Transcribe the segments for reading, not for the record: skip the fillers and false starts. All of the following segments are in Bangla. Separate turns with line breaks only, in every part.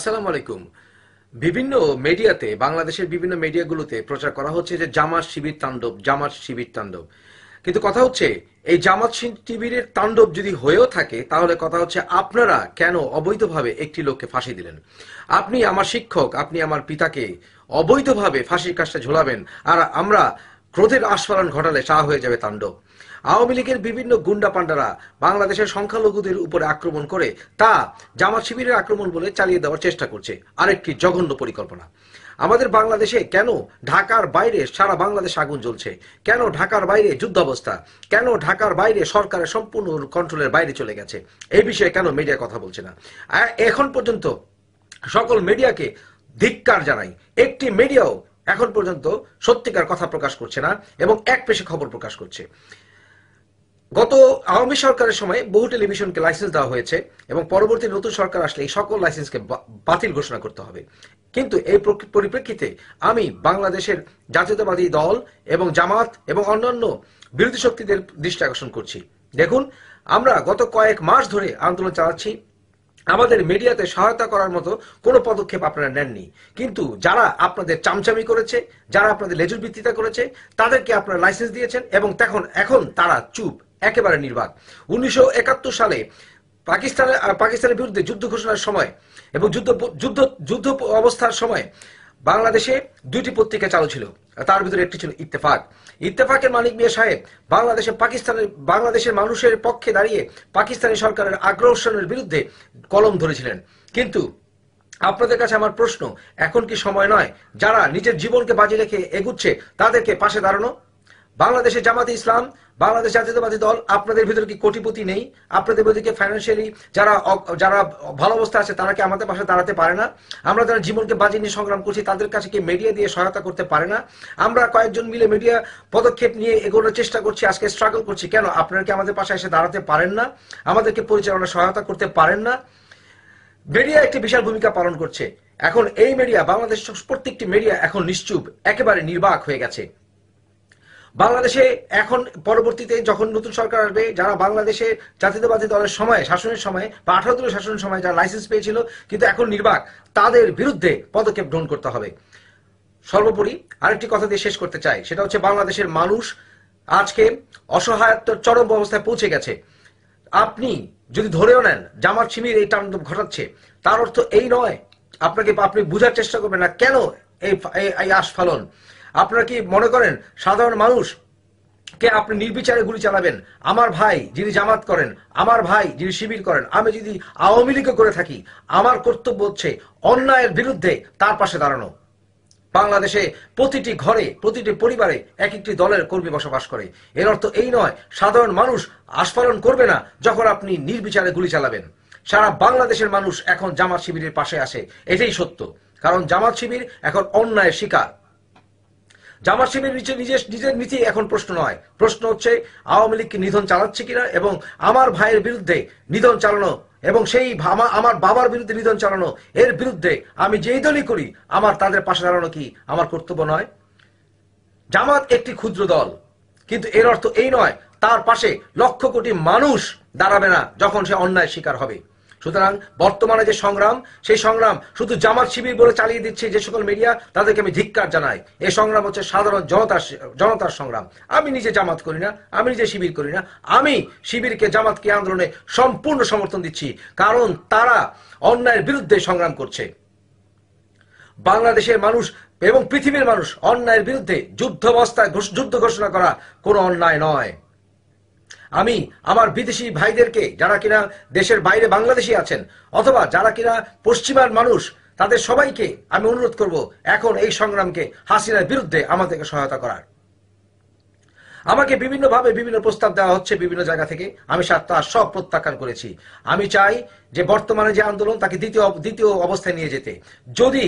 আসসালামু আলাইকুম। বিভিন্ন মিডিয়াতে, বাংলাদেশের বিভিন্ন মিডিয়াগুলোতে প্রচার করা হচ্ছে যে জামাত শিবির তাণ্ডব, জামাত শিবির তাণ্ডব। কিন্তু কথা হচ্ছে, এই জামাত শিবিরের তাণ্ডব যদি হয়েও থাকে, তাহলে কথা হচ্ছে আপনারা কেন অবৈধভাবে একটি লোককে ফাঁসি দিলেন? আপনি আমার শিক্ষক, আপনি আমার পিতাকে অবৈধভাবে ফাঁসির কাজটা ঝোলাবেন, আর আমরা ক্রোধের আস্ফালন ঘটালে চা হয়ে যাবে তাণ্ডব। আওয়ামী লীগের বিভিন্ন গুন্ডা পান্ডারা বাংলাদেশের সংখ্যালঘুদের উপরে আক্রমণ করে তা জামাত শিবিরের আক্রমণ বলে চালিয়ে দেওয়ার চেষ্টা করছে, আরেকটি জঘন্য পরিকল্পনা। আমাদের বাংলাদেশে কেন ঢাকার বাইরে সারা বাংলাদেশ আগুন জ্বলছে? কেন ঢাকার বাইরে যুদ্ধাবস্থা? কেন ঢাকার বাইরে সরকারের সম্পূর্ণ কন্ট্রোলের বাইরে চলে গেছে? এই বিষয়ে কেন মিডিয়া কথা বলছে না? এখন পর্যন্ত সকল মিডিয়াকে ধিক্কার জানাই, একটি মিডিয়াও এখন পর্যন্ত সত্যিকার কথা প্রকাশ করছে না এবং এক পেশে খবর প্রকাশ করছে। গত আওয়ামী সরকারের সময় বহু টেলিভিশনকে লাইসেন্স দেওয়া হয়েছে এবং পরবর্তী নতুন সরকার আসলে এই সকল লাইসেন্সকে বাতিল ঘোষণা করতে হবে। কিন্তু এই পরিপ্রেক্ষিতে আমি বাংলাদেশের জাতীয়তাবাদী দল এবং জামাত এবং অন্যান্য বিরোধী শক্তিদের দৃষ্টি আকর্ষণ করছি। দেখুন, আমরা গত কয়েক মাস ধরে আন্দোলন চালাচ্ছি, আমাদের মিডিয়াতে সহায়তা করার মতো কোনো পদক্ষেপ আপনারা নেননি। কিন্তু যারা আপনাদের চামচামি করেছে, যারা আপনাদের লেজুর ভিত্তিতা করেছে, তাদেরকে আপনারা লাইসেন্স দিয়েছেন এবং এখন তারা চুপ, একেবারে নির্বাক। 1971 সালে পাকিস্তানের বিরুদ্ধে যুদ্ধ ঘোষণার সময় এবং যুদ্ধ অবস্থার সময় বাংলাদেশে দুইটি পত্রিকা চালু ছিল, তার ভিতরে একটি ছিল ইত্তেফাক। ইত্তেফাকের মানিক মিয়া সাহেব বাংলাদেশের মানুষের পক্ষে দাঁড়িয়ে পাকিস্তানি সরকারের আগ্রাসনের বিরুদ্ধে কলম ধরেছিলেন। কিন্তু আপনাদের কাছে আমার প্রশ্ন, এখন কি সময় নয় যারা নিজের জীবনকে বাজি রেখে এগুচ্ছে তাদেরকে পাশে দাঁড়ানো? বাংলাদেশে জামাতে ইসলাম, বাংলাদেশ জাতীয়তাবাদী দল, আপনাদের ভিতরে কি কোটিপতি নেই? আপনাদের ভিতরে ফাইন্যান্সিয়ালি যারা ভালো অবস্থা আছে তারা কি আমাদের পাশে দাঁড়াতে পারে না? আমরা যারা জীবনকে বাজি নিয়ে সংগ্রাম করছি তাদের কাছে কি মিডিয়া দিয়ে সহায়তা করতে পারে না? আমরা কয়েকজন মিলে মিডিয়া পদক্ষেপ নিয়ে এগোনোর চেষ্টা করছি, আজকে স্ট্রাগল করছি, কেন আপনারা কি আমাদের পাশে এসে দাঁড়াতে পারেন না? আমাদেরকে পরিচালনা সহায়তা করতে পারেন না? মিডিয়া একটি বিশাল ভূমিকা পালন করছে। এখন এই মিডিয়া, বাংলাদেশের প্রত্যেকটি মিডিয়া এখন নিশ্চুপ, একেবারে নির্বাক হয়ে গেছে। বাংলাদেশে এখন পরবর্তীতে যখন নতুন সরকার আসবে, যারা বাংলাদেশে জাতীয়তাবাদী দলের সময়, শাসনের সময় বা 18 দলের শাসনের সময় যারা লাইসেন্স পেয়েছিল কিন্তু এখন নির্বাক, তাদের বিরুদ্ধে পদক্ষেপ গ্রহণ করতে হবে। সর্বোপরি আরেকটি কথা দিয়ে শেষ করতে চাই, সেটা হচ্ছে বাংলাদেশের মানুষ আজকে অসহায়ত্বের চরম অবস্থায় পৌঁছে গেছে। আপনি যদি ধরেও নেন জামাত শিবির এই তাণ্ডব ঘটাচ্ছে, তার অর্থ এই নয় আপনি বুঝার চেষ্টা করবেন না কেন এই আস্ফালন। আপনারা কি মনে করেন সাধারণ মানুষ কে আপনি নির্বিচারে গুলি চালাবেন? আমার ভাই যিনি জামাত করেন, আমার ভাই যিনি শিবির করেন, আমি যদি আওয়ামী লীগ করে থাকি, আমার কর্তব্য হচ্ছে অন্যায়ের বিরুদ্ধে তার পাশে দাঁড়ানো। বাংলাদেশে প্রতিটি ঘরে, প্রতিটি পরিবারে এক একটি দলের কর্মী বসবাস করে। এর অর্থ এই নয় সাধারণ মানুষ আস্ফালন করবে না যখন আপনি নির্বিচারে গুলি চালাবেন। সারা বাংলাদেশের মানুষ এখন জামাত শিবিরের পাশে আসে, এটাই সত্য। কারণ জামাত শিবির এখন অন্যায়ের শিকার। জামাত শিবির নিজের নীতি এখন প্রশ্ন নয়, প্রশ্ন হচ্ছে আওয়ামী লীগ কি নিধন চালাচ্ছে কিনা, এবং আমার ভাইয়ের বিরুদ্ধে নিধন চালানো এবং সেই আমার বাবার বিরুদ্ধে নিধন চালানো, এর বিরুদ্ধে আমি যেই দলই করি আমার তাদের পাশে দাঁড়ানো কি আমার কর্তব্য নয়? জামাত একটি ক্ষুদ্র দল, কিন্তু এর অর্থ এই নয় তার পাশে লক্ষ কোটি মানুষ দাঁড়াবে না যখন সে অন্যায়ের শিকার হবে। সুতরাং বর্তমানে যে সংগ্রাম, সেই সংগ্রাম শুধু জামাত শিবির বলে চালিয়ে দিচ্ছে যে সকল মিডিয়া, তাদেরকে আমি ধিক্কার জানাই। এই সংগ্রাম হচ্ছে সাধারণ জনতার সংগ্রাম। আমি নিজে জামাত করি না, আমি নিজে শিবির করি না, আমি শিবিরকে, জামাতকে আন্দোলনে সম্পূর্ণ সমর্থন দিচ্ছি, কারণ তারা অন্যায়ের বিরুদ্ধে সংগ্রাম করছে। বাংলাদেশের মানুষ এবং পৃথিবীর মানুষ অন্যায়ের বিরুদ্ধে যুদ্ধ ঘোষণা করা কোনো অন্যায় নয়। আমি আমার বিদেশি ভাইদেরকে, যারা কিনা দেশের বাইরে বাংলাদেশি আছেন অথবা যারা কিনা পশ্চিমার মানুষ, তাদের সবাইকে আমি অনুরোধ করব এখন এই সংগ্রামকে হাসিনার বিরুদ্ধে আমাদেরকে সহায়তা করার। আমাকে বিভিন্নভাবে বিভিন্ন প্রস্তাব দেওয়া হচ্ছে বিভিন্ন জায়গা থেকে, আমি তার সব প্রত্যাখ্যান করেছি। আমি চাই যে বর্তমানে যে আন্দোলন তাকে দ্বিতীয় অবস্থায় নিয়ে যেতে। যদি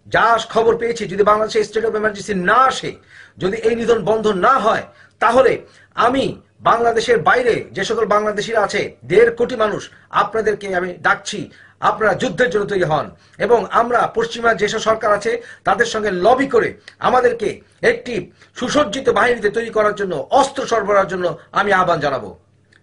যা খবর পেয়েছি, যদি বাংলাদেশে স্টেট অফ এমার্জেন্সি না আসে, যদি এই নিধন বন্ধ না হয়, তাহলে আমি বাংলাদেশের বাইরে যে সকল বাংলাদেশিরা আছে 1.5 কোটি মানুষ, আপনাদেরকে আমি ডাকছি, আপনারা যুদ্ধের জন্য তৈরি হন এবং আমরা পশ্চিমা যেসব সরকার আছে তাদের সঙ্গে লবি করে আমাদেরকে একটি সুসজ্জিত বাহিনীতে তৈরি করার জন্য, অস্ত্র সরবরাহের জন্য আমি আহ্বান জানাবো।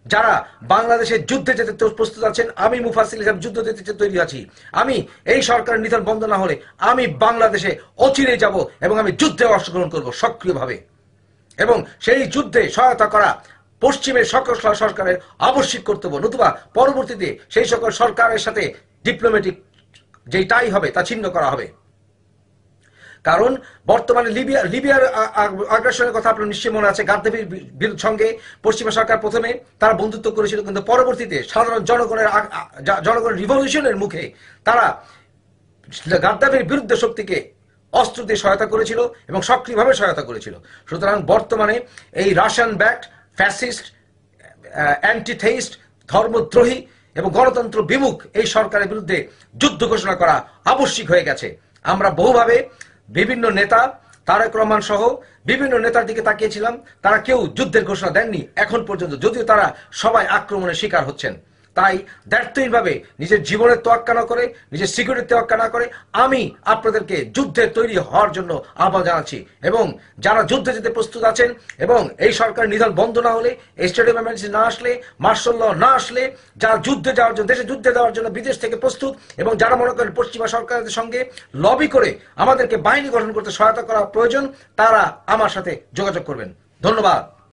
যারা বাংলাদেশের যুদ্ধে যেতে প্রস্তুত আছেন, আমি মুফাসিল হিসাবে যুদ্ধ যেতে তৈরি আছি। আমি এই সরকারের নিধন বন্ধ না হলে আমি বাংলাদেশে অচিরে যাব এবং আমি যুদ্ধে অংশগ্রহণ করব সক্রিয়ভাবে, এবং সেই যুদ্ধে সহায়তা করা পশ্চিমের সকল সরকারের আবশ্যিক কর্তব্য, নতুবা পরবর্তীতে সেই সকল সরকারের সাথে ডিপ্লোম্যাটিক যেটাই হবে তা ছিন্ন করা হবে। কারণ বর্তমানে লিবিয়ার আগ্রাসনের কথা আপনার নিশ্চয়ই মনে আছে। গাদ্দাফির সঙ্গে পশ্চিমা সরকার প্রথমে তারা বন্ধুত্ব করেছিল, কিন্তু পরবর্তীতে সাধারণ জনগণের রিভলিউশনের মুখে তারা গাদ্দাফির বিরুদ্ধে শক্তিকে অস্ত্র দিয়ে সহায়তা করেছিল এবং সক্রিয়ভাবে সহায়তা করেছিল। সুতরাং বর্তমানে এই রাশিয়ান ব্যাকড ফ্যাসিস্ট, অ্যান্টিথেইস্ট, ধর্মদ্রোহী এবং গণতন্ত্র বিমুখ এই সরকারের বিরুদ্ধে যুদ্ধ ঘোষণা করা আবশ্যিক হয়ে গেছে। আমরা বহুভাবে বিভিন্ন নেতা, তারেক রহমান সহ বিভিন্ন নেতার দিকে তাকিয়েছিলাম, তারা কেউ যুদ্ধের ঘোষণা দেননি এখন পর্যন্ত, যদিও তারা সবাই আক্রমণের শিকার হচ্ছেন। তাই দ্ব্যর্থহীনভাবে নিজের জীবনের তোয়াক্কা না করে, নিজের সিকিউরিটি তোয়াক্কা না করে আমি আপনাদেরকে যুদ্ধে তৈরি হওয়ার জন্য আহ্বান জানাচ্ছি। এবং যারা যুদ্ধে যেতে প্রস্তুত আছেন এবং এই সরকার নিধন বন্ধ না হলে, স্টেডিয়াম এমার্জেন্সি না আসলে, মার্শাল ল না আসলে, যারা যুদ্ধে যাওয়ার জন্য, দেশে যুদ্ধে দেওয়ার জন্য বিদেশ থেকে প্রস্তুত, এবং যারা মনে করেন পশ্চিমা সরকারের সঙ্গে লবি করে আমাদেরকে বাহিনী গঠন করতে সহায়তা করা প্রয়োজন, তারা আমার সাথে যোগাযোগ করবেন। ধন্যবাদ।